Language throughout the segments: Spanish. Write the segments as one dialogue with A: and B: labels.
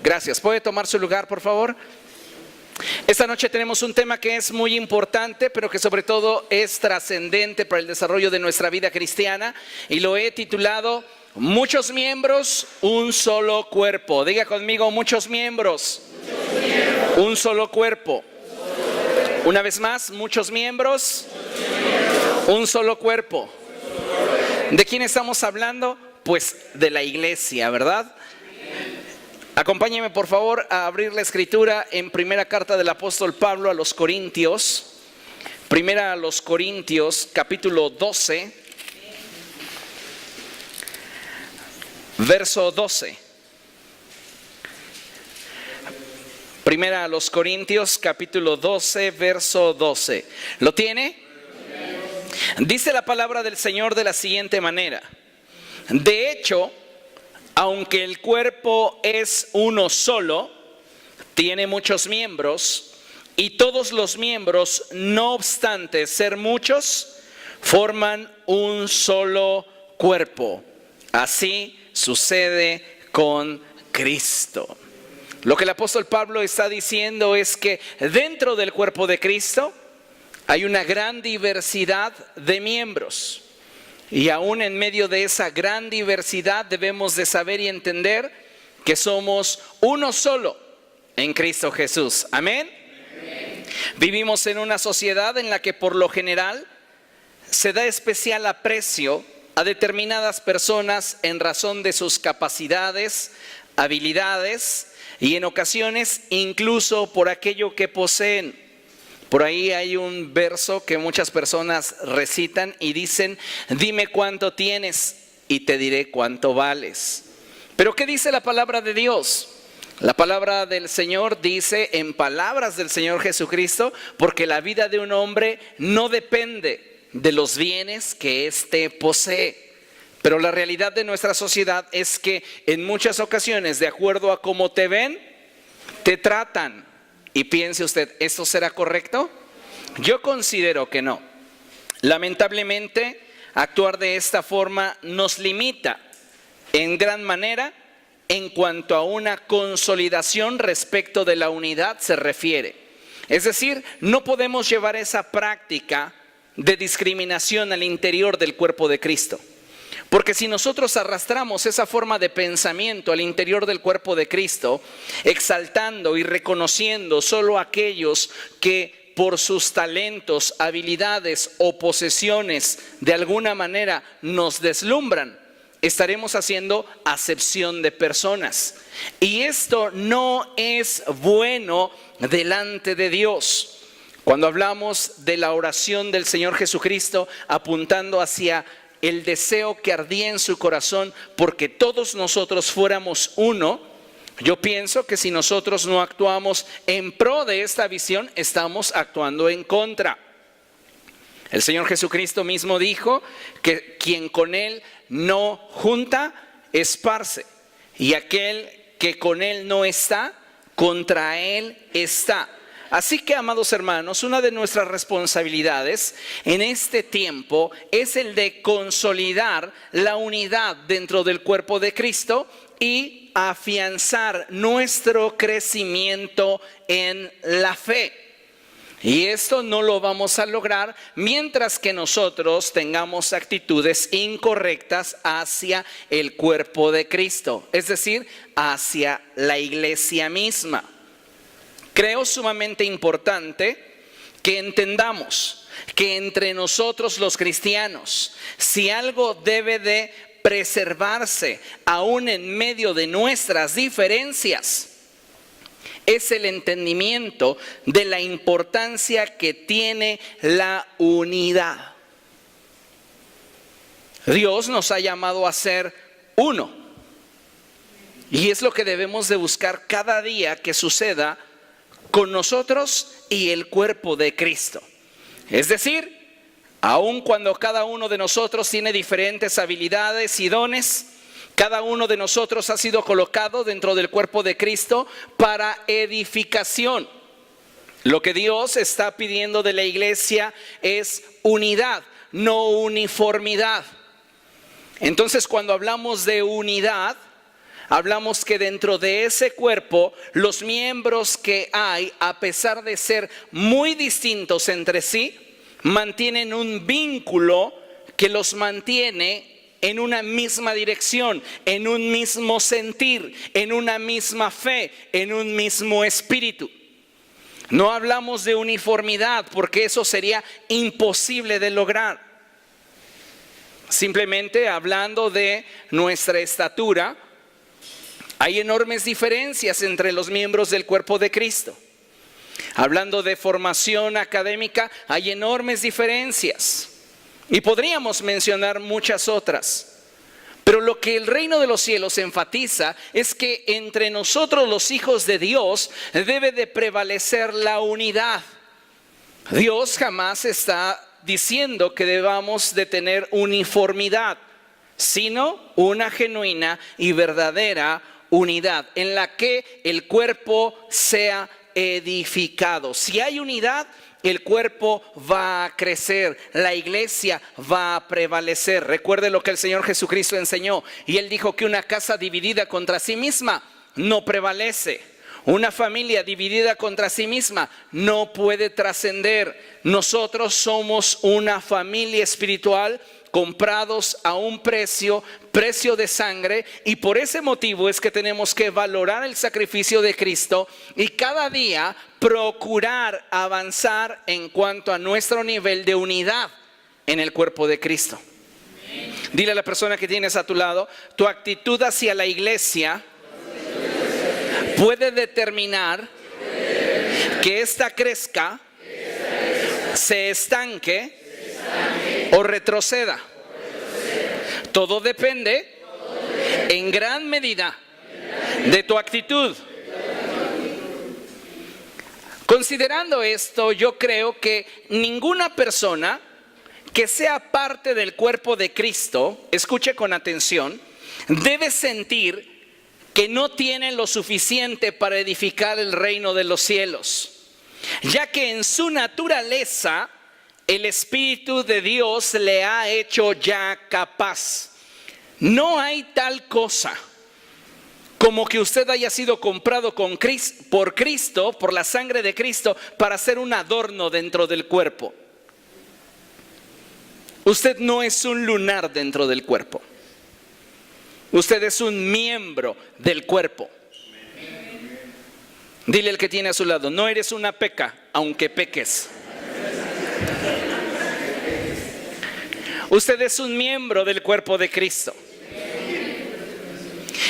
A: Gracias. ¿Puede tomar su lugar, por favor? Esta noche tenemos un tema que es muy importante, pero que sobre todo es trascendente para el desarrollo de nuestra vida cristiana, y lo he titulado Muchos miembros, un solo cuerpo. Diga conmigo, muchos miembros, un solo cuerpo. Una vez más, muchos miembros, un solo cuerpo. ¿De quién estamos hablando? Pues de la iglesia, ¿verdad? Acompáñeme por favor a abrir la escritura en primera carta del apóstol Pablo a los Corintios. Primera a los Corintios, capítulo 12, verso 12. Primera a los Corintios, capítulo 12, verso 12. ¿Lo tiene? Dice la palabra del Señor de la siguiente manera: de hecho, aunque el cuerpo es uno solo, tiene muchos miembros, y todos los miembros, no obstante ser muchos, forman un solo cuerpo. Así sucede con Cristo. Lo que el apóstol Pablo está diciendo es que dentro del cuerpo de Cristo hay una gran diversidad de miembros. Y aún en medio de esa gran diversidad debemos de saber y entender que somos uno solo en Cristo Jesús. ¿Amén? Amén. Vivimos en una sociedad en la que por lo general se da especial aprecio a determinadas personas en razón de sus capacidades, habilidades y en ocasiones incluso por aquello que poseen. Por ahí hay un verso que muchas personas recitan y dicen: dime cuánto tienes y te diré cuánto vales. Pero ¿qué dice la palabra de Dios? La palabra del Señor dice, en palabras del Señor Jesucristo, porque la vida de un hombre no depende de los bienes que éste posee. Pero la realidad de nuestra sociedad es que en muchas ocasiones, de acuerdo a cómo te ven, te tratan. Y piense usted, ¿esto será correcto? Yo considero que no. Lamentablemente, actuar de esta forma nos limita en gran manera en cuanto a una consolidación respecto de la unidad se refiere. Es decir, no podemos llevar esa práctica de discriminación al interior del cuerpo de Cristo. Porque si nosotros arrastramos esa forma de pensamiento al interior del cuerpo de Cristo, exaltando y reconociendo solo a aquellos que por sus talentos, habilidades o posesiones de alguna manera nos deslumbran, estaremos haciendo acepción de personas. Y esto no es bueno delante de Dios. Cuando hablamos de la oración del Señor Jesucristo apuntando hacia el deseo que ardía en su corazón porque todos nosotros fuéramos uno, yo pienso que si nosotros no actuamos en pro de esta visión, estamos actuando en contra. El Señor Jesucristo mismo dijo que quien con Él no junta, esparce, y aquel que con Él no está, contra Él está. Así que, amados hermanos, una de nuestras responsabilidades en este tiempo es el de consolidar la unidad dentro del cuerpo de Cristo y afianzar nuestro crecimiento en la fe. Y esto no lo vamos a lograr mientras que nosotros tengamos actitudes incorrectas hacia el cuerpo de Cristo, es decir, hacia la iglesia misma. Creo sumamente importante que entendamos que entre nosotros los cristianos, si algo debe de preservarse aún en medio de nuestras diferencias, es el entendimiento de la importancia que tiene la unidad. Dios nos ha llamado a ser uno, y es lo que debemos de buscar cada día que suceda con nosotros y el cuerpo de Cristo. Es decir, aun cuando cada uno de nosotros tiene diferentes habilidades y dones, cada uno de nosotros ha sido colocado dentro del cuerpo de Cristo para edificación. Lo que Dios está pidiendo de la iglesia es unidad, no uniformidad. Entonces, cuando hablamos de unidad, hablamos que dentro de ese cuerpo, los miembros que hay, a pesar de ser muy distintos entre sí, mantienen un vínculo que los mantiene en una misma dirección, en un mismo sentir, en una misma fe, en un mismo espíritu. No hablamos de uniformidad porque eso sería imposible de lograr. Simplemente hablando de nuestra estatura, hay enormes diferencias entre los miembros del cuerpo de Cristo. Hablando de formación académica, hay enormes diferencias. Y podríamos mencionar muchas otras. Pero lo que el reino de los cielos enfatiza es que entre nosotros los hijos de Dios debe de prevalecer la unidad. Dios jamás está diciendo que debamos de tener uniformidad, sino una genuina y verdadera unidad en la que el cuerpo sea edificado. Si hay unidad, el cuerpo va a crecer, la iglesia va a prevalecer. Recuerde lo que el Señor Jesucristo enseñó, y Él dijo que una casa dividida contra sí misma no prevalece. Una familia dividida contra sí misma no puede trascender. Nosotros somos una familia espiritual comprados a un precio de sangre, y por ese motivo es que tenemos que valorar el sacrificio de Cristo y cada día procurar avanzar en cuanto a nuestro nivel de unidad en el cuerpo de Cristo. Dile a la persona que tienes a tu lado, tu actitud hacia la iglesia puede determinar que ésta crezca, se estanque o retroceda. Todo depende en gran medida de tu actitud. Considerando esto, yo creo que ninguna persona que sea parte del cuerpo de Cristo, escuche con atención, debe sentir que no tiene lo suficiente para edificar el reino de los cielos, ya que en su naturaleza el Espíritu de Dios le ha hecho ya capaz. No hay tal cosa como que usted haya sido comprado por Cristo, por la sangre de Cristo, para ser un adorno dentro del cuerpo. Usted no es un lunar dentro del cuerpo. Usted es un miembro del cuerpo. Dile al que tiene a su lado, no eres una peca, aunque peques. Usted es un miembro del cuerpo de Cristo.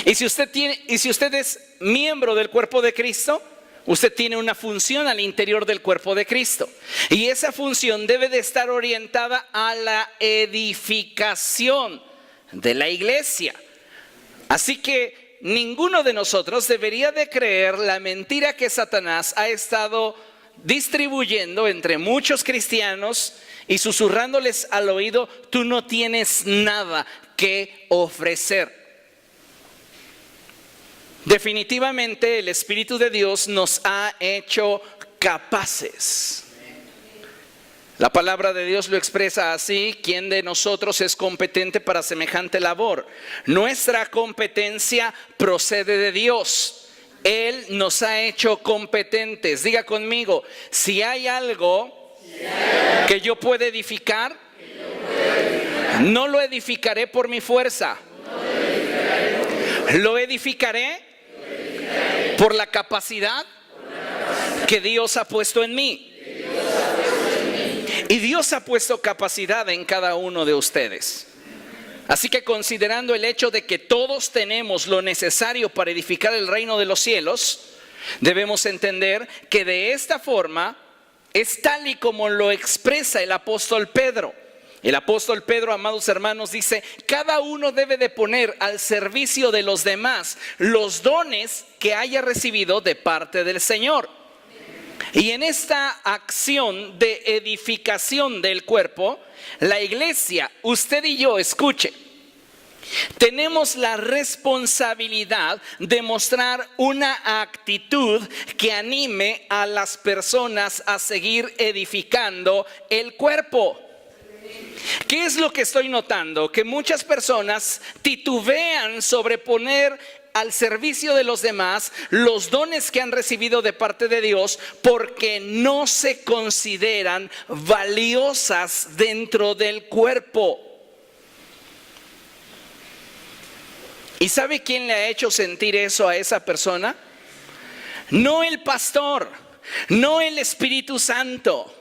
A: Y si usted es miembro del cuerpo de Cristo, usted tiene una función al interior del cuerpo de Cristo. Y esa función debe de estar orientada a la edificación de la iglesia. Así que ninguno de nosotros debería de creer la mentira que Satanás ha estado distribuyendo entre muchos cristianos y susurrándoles al oído: tú no tienes nada que ofrecer. Definitivamente el Espíritu de Dios nos ha hecho capaces. La palabra de Dios lo expresa así: ¿quién de nosotros es competente para semejante labor? Nuestra competencia procede de Dios. Él nos ha hecho competentes. Diga conmigo, si hay algo que yo pueda edificar, no lo edificaré por mi fuerza. Lo edificaré por la capacidad que Dios ha puesto en mí. Y Dios ha puesto capacidad en cada uno de ustedes. Así que considerando el hecho de que todos tenemos lo necesario para edificar el reino de los cielos, debemos entender que de esta forma es tal y como lo expresa el apóstol Pedro. El apóstol Pedro, amados hermanos, dice: cada uno debe de poner al servicio de los demás los dones que haya recibido de parte del Señor. Y en esta acción de edificación del cuerpo, la iglesia, usted y yo, escuche, tenemos la responsabilidad de mostrar una actitud que anime a las personas a seguir edificando el cuerpo. ¿Qué es lo que estoy notando? Que muchas personas titubean sobre poner al servicio de los demás los dones que han recibido de parte de Dios porque no se consideran valiosas dentro del cuerpo. ¿Y sabe quién le ha hecho sentir eso a esa persona? No el pastor, no el Espíritu Santo,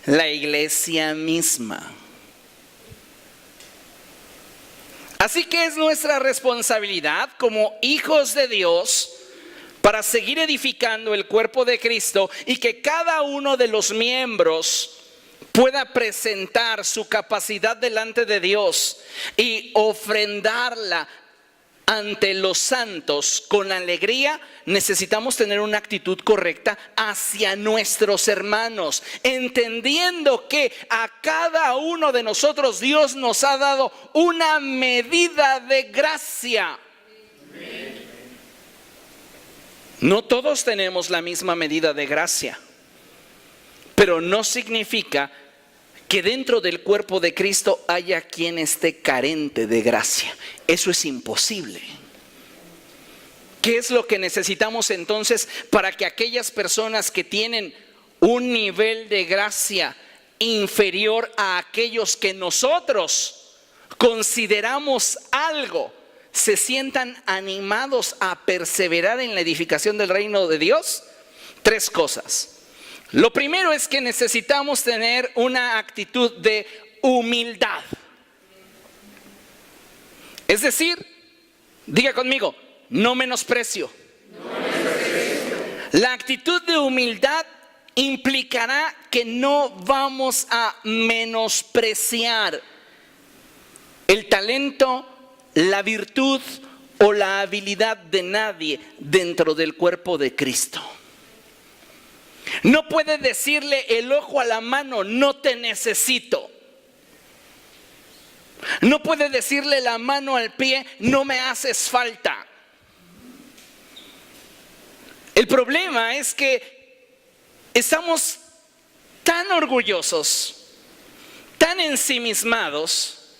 A: la iglesia misma. Así que es nuestra responsabilidad como hijos de Dios para seguir edificando el cuerpo de Cristo y que cada uno de los miembros pueda presentar su capacidad delante de Dios y ofrendarla ante los santos con alegría. Necesitamos tener una actitud correcta hacia nuestros hermanos, entendiendo que a cada uno de nosotros Dios nos ha dado una medida de gracia. No todos tenemos la misma medida de gracia, pero no significa que dentro del cuerpo de Cristo haya quien esté carente de gracia. Eso es imposible. ¿Qué es lo que necesitamos entonces para que aquellas personas que tienen un nivel de gracia inferior a aquellos que nosotros consideramos algo, se sientan animados a perseverar en la edificación del reino de Dios? 3 cosas. Lo primero es que necesitamos tener una actitud de humildad. Es decir, diga conmigo, no menosprecio. La actitud de humildad implicará que no vamos a menospreciar el talento, la virtud o la habilidad de nadie dentro del cuerpo de Cristo. No puede decirle el ojo a la mano, no te necesito. No puede decirle la mano al pie, no me haces falta. El problema es que estamos tan orgullosos, tan ensimismados,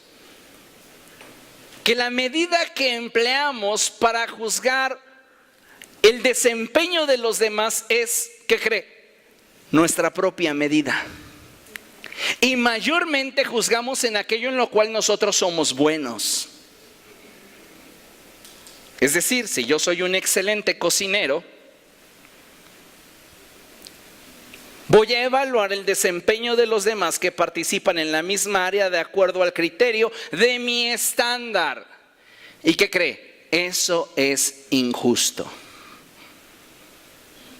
A: que la medida que empleamos para juzgar el desempeño de los demás es, ¿qué cree? Nuestra propia medida. Y mayormente juzgamos en aquello en lo cual nosotros somos buenos. Es decir, si yo soy un excelente cocinero, voy a evaluar el desempeño de los demás que participan en la misma área de acuerdo al criterio de mi estándar. ¿Y qué cree? Eso es injusto.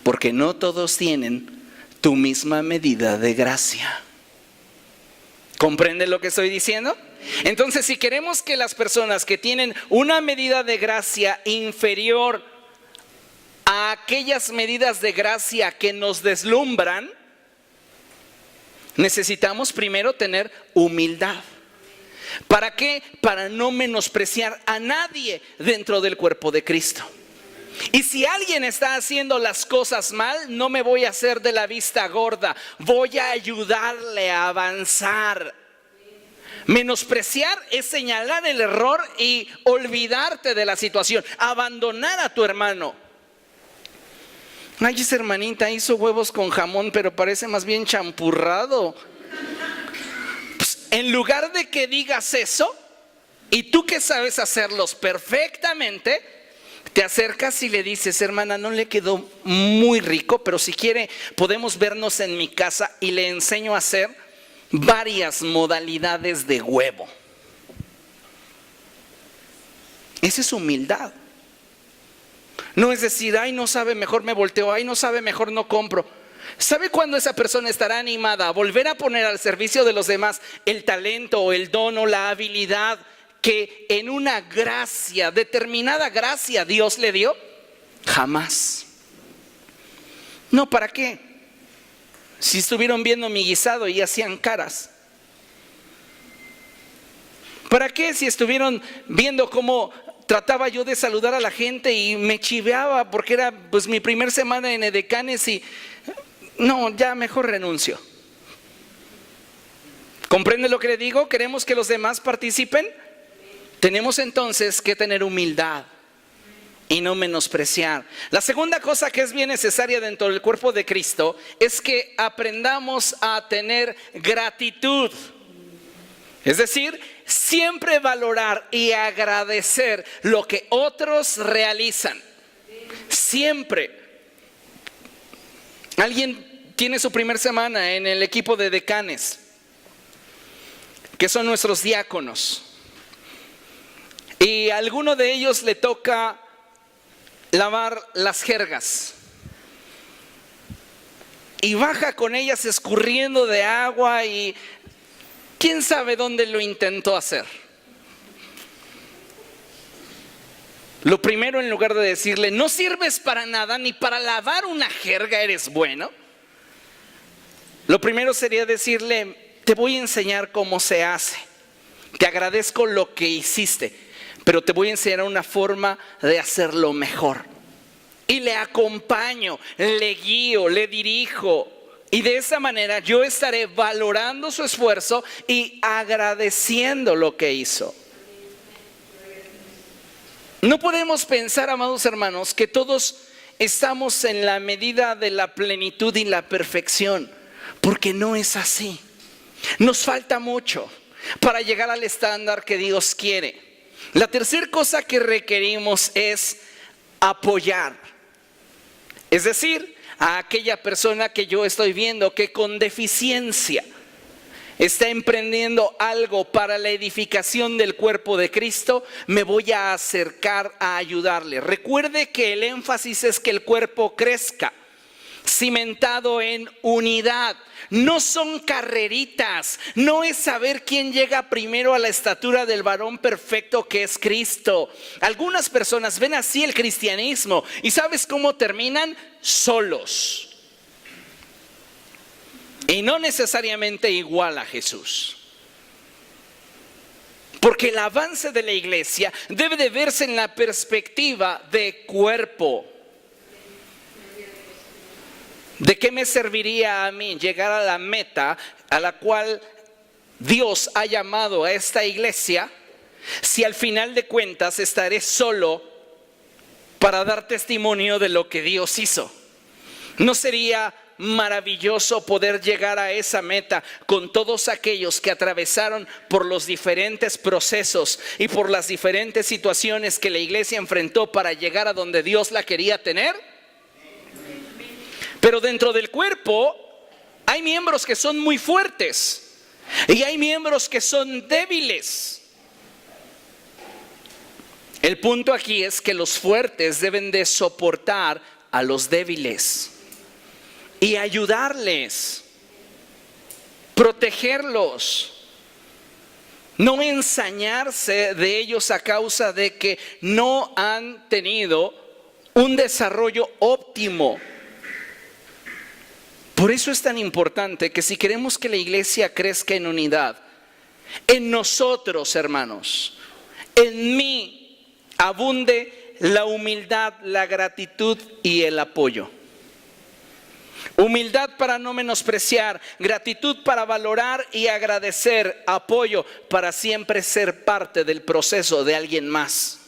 A: Porque no todos tienen tu misma medida de gracia. ¿Comprende lo que estoy diciendo? Entonces, si queremos que las personas que tienen una medida de gracia inferior a aquellas medidas de gracia que nos deslumbran, necesitamos primero tener humildad. ¿Para qué? Para no menospreciar a nadie dentro del cuerpo de Cristo. Y si alguien está haciendo las cosas mal, no me voy a hacer de la vista gorda, voy a ayudarle a avanzar. Menospreciar es señalar el error y olvidarte de la situación, abandonar a tu hermano. Ay, esa hermanita hizo huevos con jamón, pero parece más bien champurrado. Pues, en lugar de que digas eso, y tú que sabes hacerlos perfectamente, te acercas y le dices, hermana, no le quedó muy rico, pero si quiere podemos vernos en mi casa y le enseño a hacer varias modalidades de huevo. Esa es humildad. No es decir, ay, no sabe, mejor me volteo, ay, no sabe, mejor no compro. ¿Sabe cuándo esa persona estará animada a volver a poner al servicio de los demás el talento o el don o la habilidad que en una gracia, determinada gracia Dios le dio? Jamás. No, ¿para qué? Si estuvieron viendo mi guisado y hacían caras. ¿Para qué? Si estuvieron viendo cómo trataba yo de saludar a la gente y me chiveaba porque era pues mi primer semana en Edecanes y no, ya mejor renuncio. ¿Comprende lo que le digo? ¿Queremos que los demás participen? Tenemos entonces que tener humildad y no menospreciar. La segunda cosa que es bien necesaria dentro del cuerpo de Cristo es que aprendamos a tener gratitud. Es decir, siempre valorar y agradecer lo que otros realizan. Siempre. Alguien tiene su primer semana en el equipo de decanes, que son nuestros diáconos. Y a alguno de ellos le toca lavar las jergas. Y baja con ellas escurriendo de agua y quién sabe dónde lo intentó hacer. Lo primero, en lugar de decirle, no sirves para nada, ni para lavar una jerga eres bueno. Lo primero sería decirle, te voy a enseñar cómo se hace. Te agradezco lo que hiciste, pero te voy a enseñar una forma de hacerlo mejor. Y le acompaño, le guío, le dirijo. Y de esa manera yo estaré valorando su esfuerzo y agradeciendo lo que hizo. No podemos pensar, amados hermanos, que todos estamos en la medida de la plenitud y la perfección, porque no es así. Nos falta mucho para llegar al estándar que Dios quiere. La tercera cosa que requerimos es apoyar. Es decir, a aquella persona que yo estoy viendo que con deficiencia está emprendiendo algo para la edificación del cuerpo de Cristo, me voy a acercar a ayudarle. Recuerde que el énfasis es que el cuerpo crezca, cimentado en unidad. No son carreritas, no es saber quién llega primero a la estatura del varón perfecto que es Cristo. Algunas personas ven así el cristianismo y ¿sabes cómo terminan? Solos. Y no necesariamente igual a Jesús. Porque el avance de la iglesia debe de verse en la perspectiva de cuerpo. ¿De qué me serviría a mí llegar a la meta a la cual Dios ha llamado a esta iglesia si al final de cuentas estaré solo para dar testimonio de lo que Dios hizo? ¿No sería maravilloso poder llegar a esa meta con todos aquellos que atravesaron por los diferentes procesos y por las diferentes situaciones que la iglesia enfrentó para llegar a donde Dios la quería tener? Pero dentro del cuerpo hay miembros que son muy fuertes y hay miembros que son débiles. El punto aquí es que los fuertes deben de soportar a los débiles y ayudarles, protegerlos, no ensañarse de ellos a causa de que no han tenido un desarrollo óptimo. Por eso es tan importante que si queremos que la iglesia crezca en unidad, en nosotros, hermanos, en mí abunde la humildad, la gratitud y el apoyo. Humildad para no menospreciar, gratitud para valorar y agradecer, apoyo para siempre ser parte del proceso de alguien más.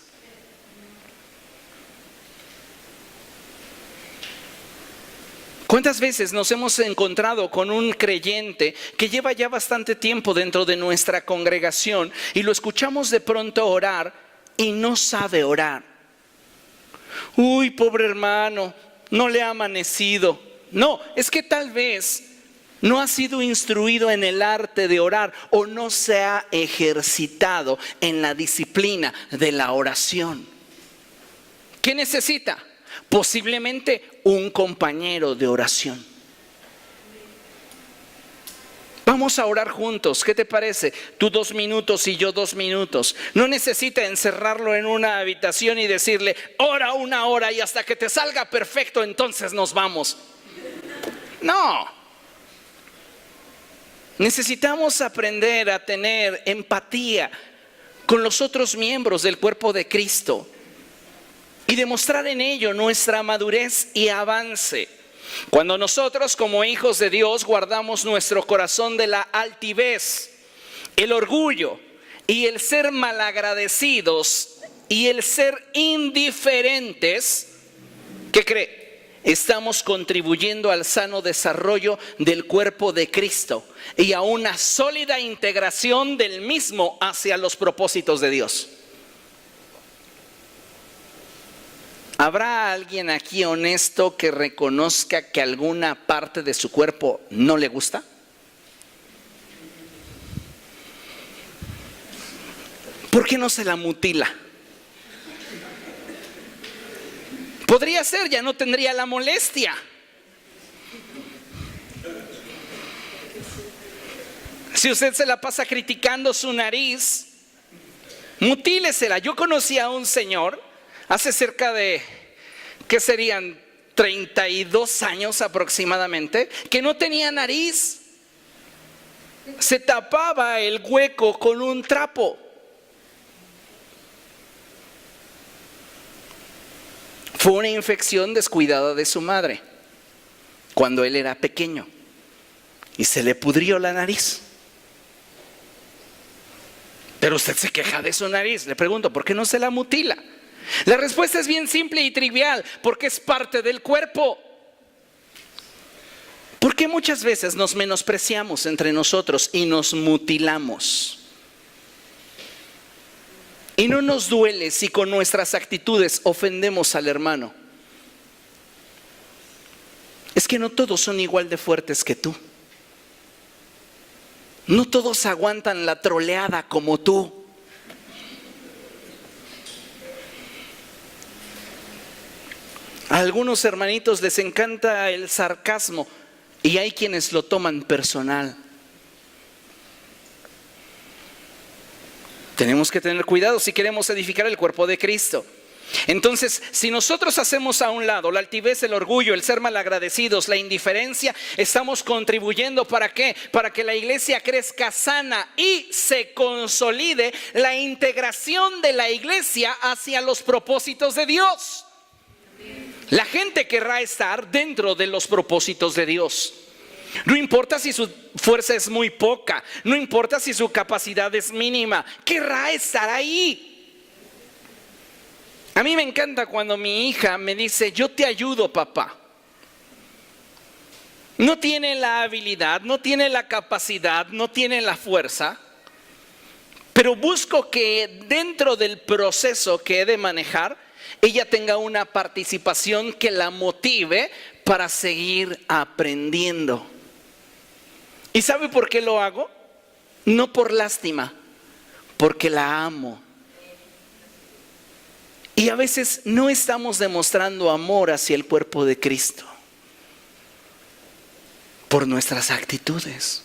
A: ¿Cuántas veces nos hemos encontrado con un creyente que lleva ya bastante tiempo dentro de nuestra congregación y lo escuchamos de pronto orar y no sabe orar? Uy, pobre hermano, no le ha amanecido. No, es que tal vez no ha sido instruido en el arte de orar o no se ha ejercitado en la disciplina de la oración. ¿Qué necesita? Posiblemente un compañero de oración. Vamos a orar juntos, ¿qué te parece? Tú 2 minutos y yo 2 minutos. No necesita encerrarlo en una habitación y decirle, ora 1 hora y hasta que te salga perfecto entonces nos vamos. No. Necesitamos aprender a tener empatía con los otros miembros del cuerpo de Cristo y demostrar en ello nuestra madurez y avance. Cuando nosotros como hijos de Dios guardamos nuestro corazón de la altivez, el orgullo y el ser malagradecidos y el ser indiferentes, ¿qué cree? Estamos contribuyendo al sano desarrollo del cuerpo de Cristo y a una sólida integración del mismo hacia los propósitos de Dios. ¿Habrá alguien aquí honesto que reconozca que alguna parte de su cuerpo no le gusta? ¿Por qué no se la mutila? Podría ser, ya no tendría la molestia. Si usted se la pasa criticando su nariz, mutílesela. Yo conocí a un señor hace cerca de, ¿qué serían? 32 años aproximadamente, que no tenía nariz. Se tapaba el hueco con un trapo. Fue una infección descuidada de su madre cuando él era pequeño y se le pudrió la nariz. Pero usted se queja de su nariz. Le pregunto, ¿por qué no se la mutila? La respuesta es bien simple y trivial: porque es parte del cuerpo. Porque muchas veces nos menospreciamos entre nosotros y nos mutilamos. Y no nos duele si con nuestras actitudes ofendemos al hermano. Es que no todos son igual de fuertes que tú. No todos aguantan la troleada como tú. A algunos hermanitos les encanta el sarcasmo y hay quienes lo toman personal. Tenemos que tener cuidado si queremos edificar el cuerpo de Cristo. Entonces, si nosotros hacemos a un lado la altivez, el orgullo, el ser malagradecidos, la indiferencia, estamos contribuyendo ¿para qué? Para que la iglesia crezca sana y se consolide la integración de la iglesia hacia los propósitos de Dios. La gente querrá estar dentro de los propósitos de Dios. No importa si su fuerza es muy poca, no importa si su capacidad es mínima, querrá estar ahí. A mí me encanta cuando mi hija me dice: yo te ayudo, papá. No tiene la habilidad, no tiene la capacidad, no tiene la fuerza, pero busco que dentro del proceso que he de manejar, ella tenga una participación que la motive para seguir aprendiendo. ¿Y sabe por qué lo hago? No por lástima, porque la amo. Y a veces no estamos demostrando amor hacia el cuerpo de Cristo por nuestras actitudes.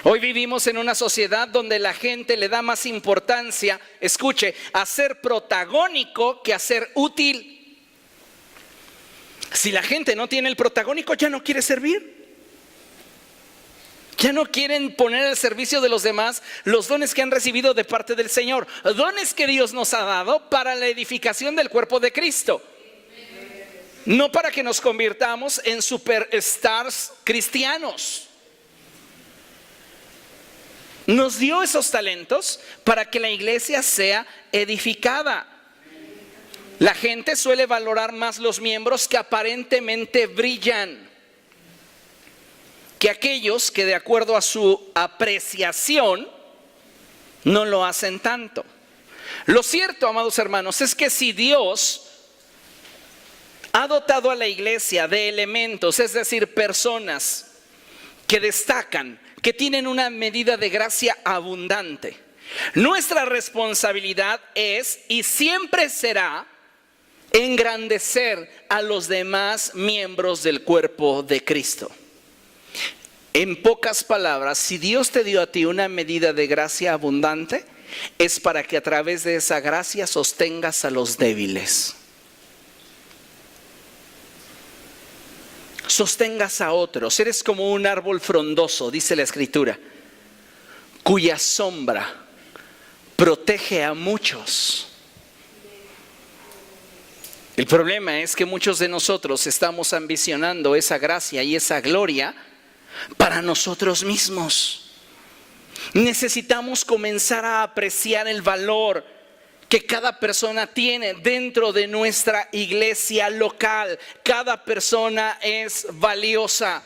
A: Hoy vivimos en una sociedad donde la gente le da más importancia, escuche, a ser protagónico que a ser útil. Si la gente no tiene el protagónico, ya no quiere servir. Ya no quieren poner al servicio de los demás los dones que han recibido de parte del Señor. Dones que Dios nos ha dado para la edificación del cuerpo de Cristo. No para que nos convirtamos en superstars cristianos. Nos dio esos talentos para que la iglesia sea edificada. La gente suele valorar más los miembros que aparentemente brillan que aquellos que de acuerdo a su apreciación no lo hacen tanto. Lo cierto, amados hermanos, es que si Dios ha dotado a la iglesia de elementos, es decir, personas que destacan, que tienen una medida de gracia abundante, nuestra responsabilidad es y siempre será engrandecer a los demás miembros del cuerpo de Cristo. En pocas palabras, si Dios te dio a ti una medida de gracia abundante, es para que a través de esa gracia sostengas a los débiles. Sostengas a otros. Eres como un árbol frondoso, dice la Escritura, cuya sombra protege a muchos. El problema es que muchos de nosotros estamos ambicionando esa gracia y esa gloria para nosotros mismos. Necesitamos comenzar a apreciar el valor que cada persona tiene dentro de nuestra iglesia local. Cada persona es valiosa.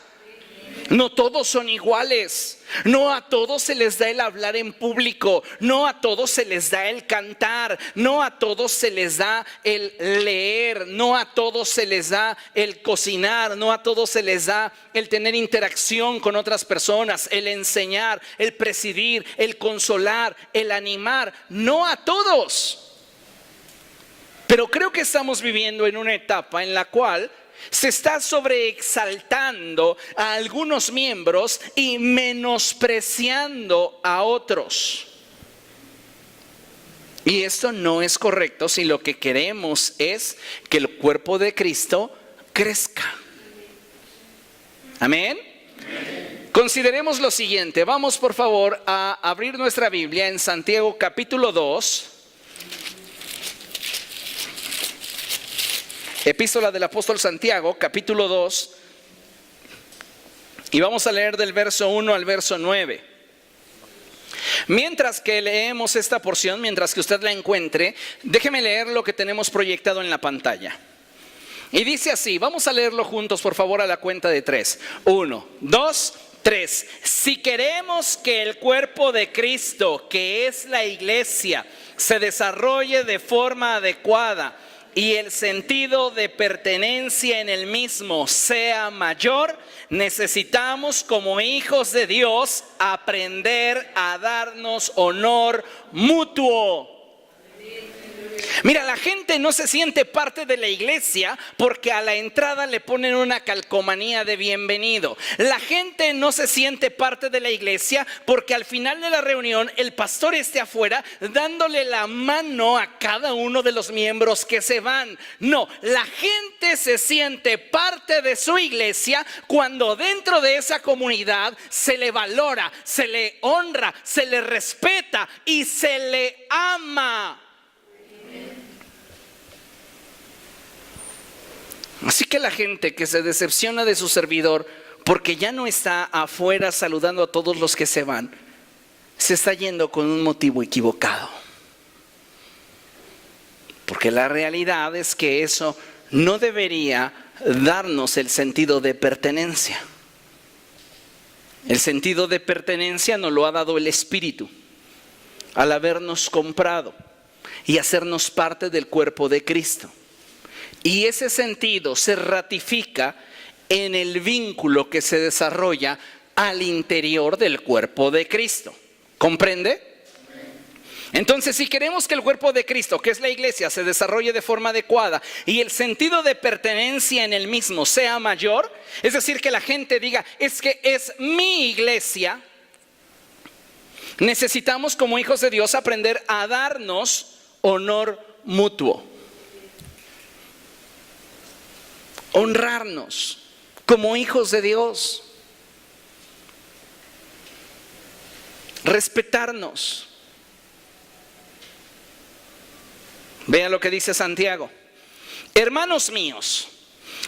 A: No todos son iguales. No a todos se les da el hablar en público. No a todos se les da el cantar. No a todos se les da el leer. No a todos se les da el cocinar. No a todos se les da el tener interacción con otras personas, el enseñar, el presidir, el consolar, el animar. No a todos. Pero creo que estamos viviendo en una etapa en la cual se está sobreexaltando a algunos miembros y menospreciando a otros. Y esto no es correcto si lo que queremos es que el cuerpo de Cristo crezca. Amén. Consideremos lo siguiente. Vamos por favor a abrir nuestra Biblia en Santiago capítulo 2. Epístola del apóstol Santiago, capítulo 2, y vamos a leer del verso 1 al verso 9. Mientras que leemos esta porción, mientras que usted la encuentre, déjeme leer lo que tenemos proyectado en la pantalla. Y dice así, vamos a leerlo juntos por favor a la cuenta de 3. 1, 2, 3. Si queremos que el cuerpo de Cristo, que es la iglesia, se desarrolle de forma adecuada, y el sentido de pertenencia en el mismo sea mayor, necesitamos como hijos de Dios aprender a darnos honor mutuo. Mira, la gente no se siente parte de la iglesia porque a la entrada le ponen una calcomanía de bienvenido. La gente no se siente parte de la iglesia porque al final de la reunión el pastor esté afuera dándole la mano a cada uno de los miembros que se van. No, la gente se siente parte de su iglesia cuando dentro de esa comunidad se le valora, se le honra, se le respeta y se le ama. Así que la gente que se decepciona de su servidor porque ya no está afuera saludando a todos los que se van, se está yendo con un motivo equivocado. Porque la realidad es que eso no debería darnos el sentido de pertenencia. El sentido de pertenencia nos lo ha dado el Espíritu al habernos comprado y hacernos parte del cuerpo de Cristo. Y ese sentido se ratifica en el vínculo que se desarrolla al interior del cuerpo de Cristo. ¿Comprende? Entonces, si queremos que el cuerpo de Cristo, que es la iglesia, se desarrolle de forma adecuada y el sentido de pertenencia en el mismo sea mayor, es decir, que la gente diga, es que es mi iglesia, necesitamos como hijos de Dios aprender a darnos honor mutuo. Honrarnos como hijos de Dios. Respetarnos. Vean lo que dice Santiago. Hermanos míos,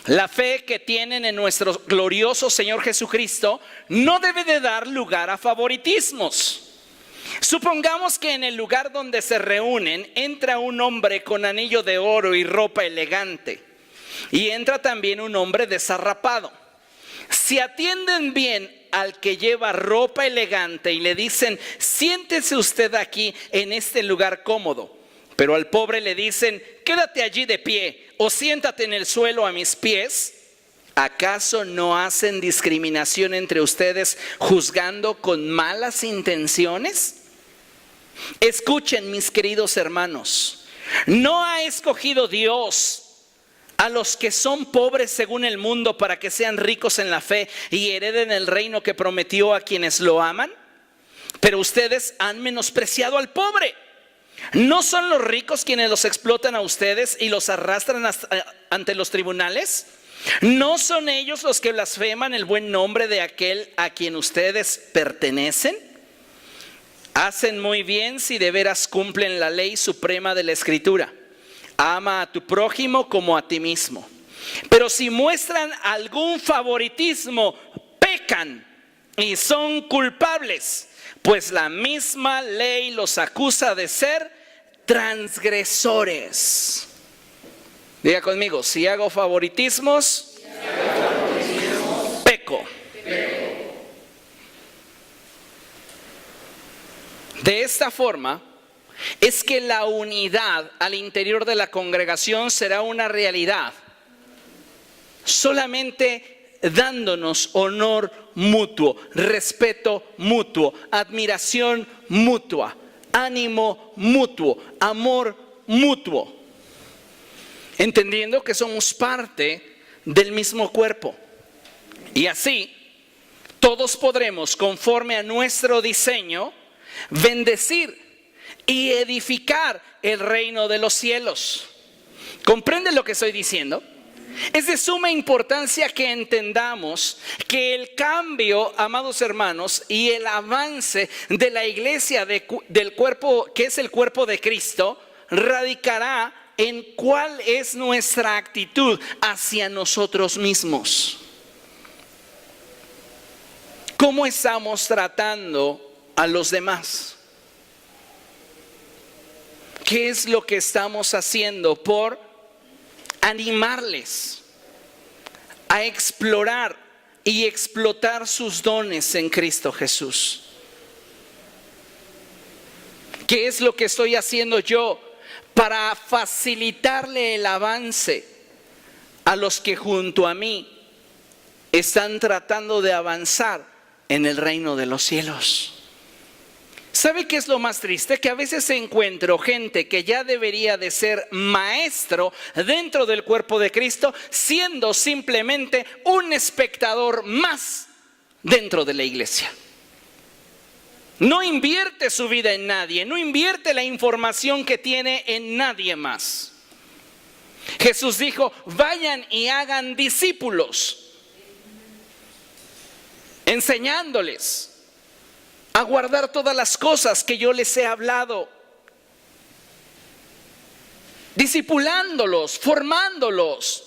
A: la fe que tienen en nuestro glorioso Señor Jesucristo no debe de dar lugar a favoritismos. Supongamos que en el lugar donde se reúnen entra un hombre con anillo de oro y ropa elegante, y entra también un hombre desarrapado. Si atienden bien al que lleva ropa elegante y le dicen, siéntese usted aquí en este lugar cómodo, pero al pobre le dicen, quédate allí de pie o siéntate en el suelo a mis pies, ¿acaso no hacen discriminación entre ustedes juzgando con malas intenciones? Escuchen, mis queridos hermanos, ¿no ha escogido Dios a los que son pobres según el mundo para que sean ricos en la fe y hereden el reino que prometió a quienes lo aman? Pero ustedes han menospreciado al pobre. ¿No son los ricos quienes los explotan a ustedes y los arrastran ante los tribunales? ¿No son ellos los que blasfeman el buen nombre de aquel a quien ustedes pertenecen? Hacen muy bien si de veras cumplen la ley suprema de la Escritura. Ama a tu prójimo como a ti mismo. Pero si muestran algún favoritismo, pecan y son culpables, pues la misma ley los acusa de ser transgresores. Diga conmigo, si hago favoritismos, peco. De esta forma es que la unidad al interior de la congregación será una realidad, solamente dándonos honor mutuo, respeto mutuo, admiración mutua, ánimo mutuo, amor mutuo, entendiendo que somos parte del mismo cuerpo. Y así todos podremos, conforme a nuestro diseño, bendecir y edificar el reino de los cielos. ¿Comprende lo que estoy diciendo? Es de suma importancia que entendamos que el cambio, amados hermanos, y el avance de la iglesia del cuerpo, que es el cuerpo de Cristo, radicará en cuál es nuestra actitud hacia nosotros mismos. ¿Cómo estamos tratando a los demás? ¿Qué es lo que estamos haciendo por animarles a explorar y explotar sus dones en Cristo Jesús? ¿Qué es lo que estoy haciendo yo para facilitarle el avance a los que junto a mí están tratando de avanzar en el reino de los cielos? ¿Sabe qué es lo más triste? Que a veces encuentro gente que ya debería de ser maestro dentro del cuerpo de Cristo, siendo simplemente un espectador más dentro de la iglesia. No invierte su vida en nadie, no invierte la información que tiene en nadie más. Jesús dijo, vayan y hagan discípulos, enseñándoles a guardar todas las cosas que yo les he hablado, discipulándolos, formándolos,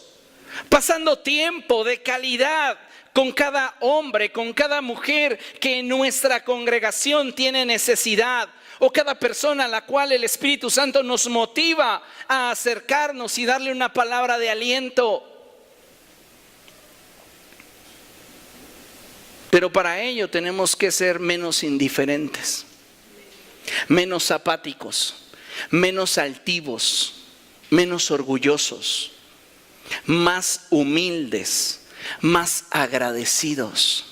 A: pasando tiempo de calidad con cada hombre, con cada mujer que en nuestra congregación tiene necesidad, o cada persona a la cual el Espíritu Santo nos motiva a acercarnos y darle una palabra de aliento. Pero para ello tenemos que ser menos indiferentes, menos apáticos, menos altivos, menos orgullosos, más humildes, más agradecidos,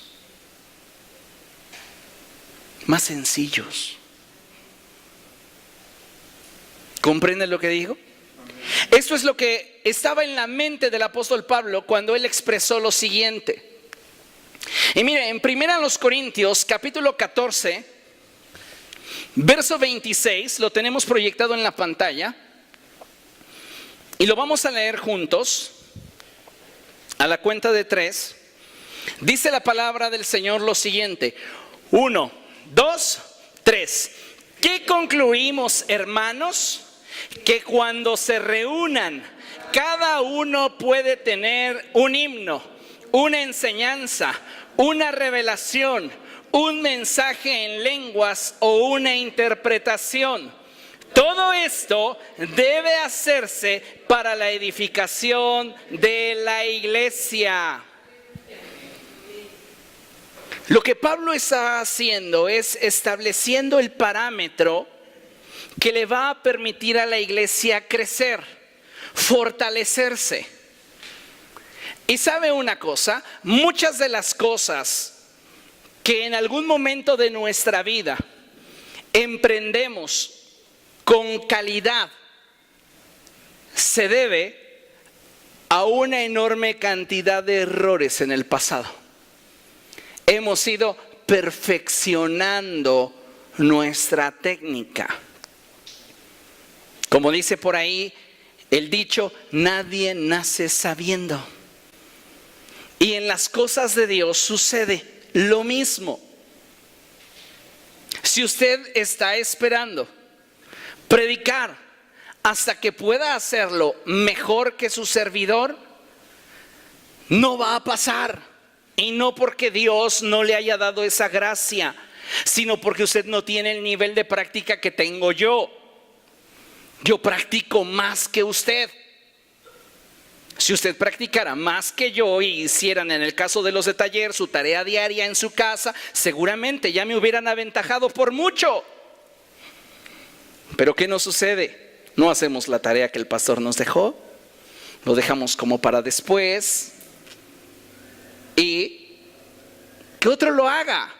A: más sencillos. ¿Comprenden lo que digo? Esto es lo que estaba en la mente del apóstol Pablo cuando él expresó lo siguiente. Y mire, en 1 Corintios capítulo 14, verso 26, lo tenemos proyectado en la pantalla y lo vamos a leer juntos a la cuenta de 3. Dice la palabra del Señor lo siguiente: 1, 2, 3. ¿Qué concluimos, hermanos? Que cuando se reúnan, cada uno puede tener un himno, una enseñanza, una revelación, un mensaje en lenguas o una interpretación. Todo esto debe hacerse para la edificación de la iglesia. Lo que Pablo está haciendo es estableciendo el parámetro que le va a permitir a la iglesia crecer, fortalecerse. Y sabe una cosa, muchas de las cosas que en algún momento de nuestra vida emprendemos con calidad se debe a una enorme cantidad de errores en el pasado. Hemos ido perfeccionando nuestra técnica. Como dice por ahí el dicho, nadie nace sabiendo. Y en las cosas de Dios sucede lo mismo. Si usted está esperando predicar hasta que pueda hacerlo mejor que su servidor, no va a pasar. Y no porque Dios no le haya dado esa gracia, sino porque usted no tiene el nivel de práctica que tengo yo. Yo practico más que usted. Si usted practicara más que yo y hicieran, en el caso de los de taller, su tarea diaria en su casa, seguramente ya me hubieran aventajado por mucho. Pero ¿qué nos sucede? No hacemos la tarea que el pastor nos dejó, lo dejamos como para después y que otro lo haga.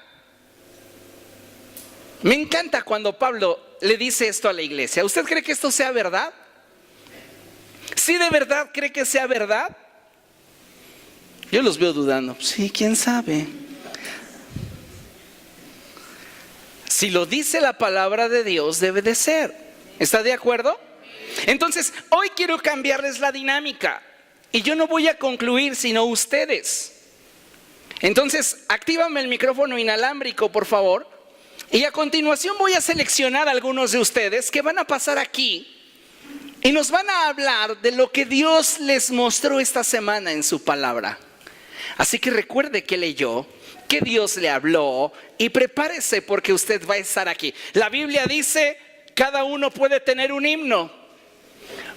A: Me encanta cuando Pablo le dice esto a la iglesia. ¿Usted cree que esto sea verdad? ¿Sí de verdad cree que sea verdad? Yo los veo dudando. Sí, quién sabe. Si lo dice la palabra de Dios, debe de ser. ¿Está de acuerdo? Entonces, hoy quiero cambiarles la dinámica. Y yo no voy a concluir, sino ustedes. Entonces, actívame el micrófono inalámbrico, por favor. Y a continuación voy a seleccionar a algunos de ustedes que van a pasar aquí y nos van a hablar de lo que Dios les mostró esta semana en su palabra. Así que recuerde que leyó, que Dios le habló y prepárese porque usted va a estar aquí. La Biblia dice, cada uno puede tener un himno,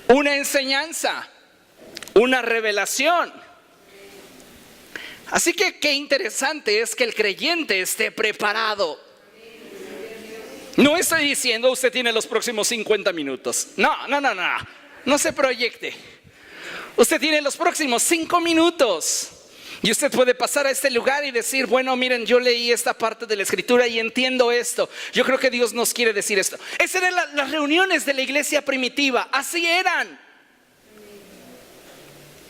A: una enseñanza, una revelación. Así que qué interesante es que el creyente esté preparado. No estoy diciendo usted tiene los próximos 50 minutos. No se proyecte. Usted tiene los próximos 5 minutos. Y usted puede pasar a este lugar y decir, bueno, miren, yo leí esta parte de la escritura y entiendo esto. Yo creo que Dios nos quiere decir esto. Esas eran las reuniones de la iglesia primitiva. Así eran.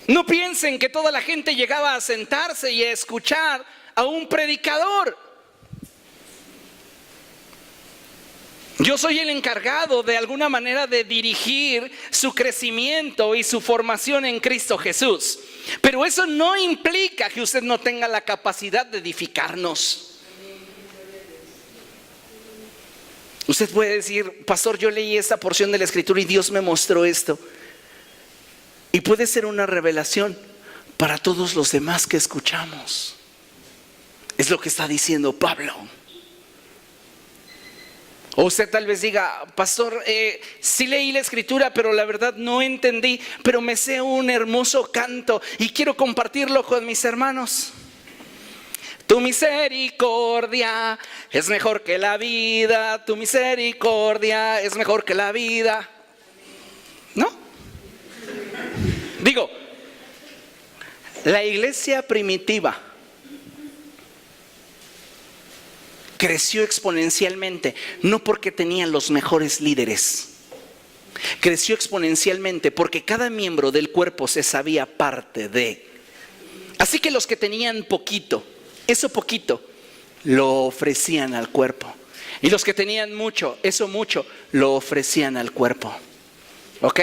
A: No piensen que toda la gente llegaba a sentarse y a escuchar a un predicador. Yo soy el encargado de alguna manera de dirigir su crecimiento y su formación en Cristo Jesús. Pero eso no implica que usted no tenga la capacidad de edificarnos. Usted puede decir, pastor, yo leí esta porción de la escritura y Dios me mostró esto. Y puede ser una revelación para todos los demás que escuchamos. Es lo que está diciendo Pablo. O usted tal vez diga, pastor, sí leí la escritura, pero la verdad no entendí, pero me sé un hermoso canto y quiero compartirlo con mis hermanos. Tu misericordia es mejor que la vida, tu misericordia es mejor que la vida. ¿No? Digo, la iglesia primitiva creció exponencialmente, no porque tenían los mejores líderes. Creció exponencialmente porque cada miembro del cuerpo se sabía parte de. Así que los que tenían poquito, eso poquito, lo ofrecían al cuerpo. Y los que tenían mucho, eso mucho, lo ofrecían al cuerpo. ¿Ok?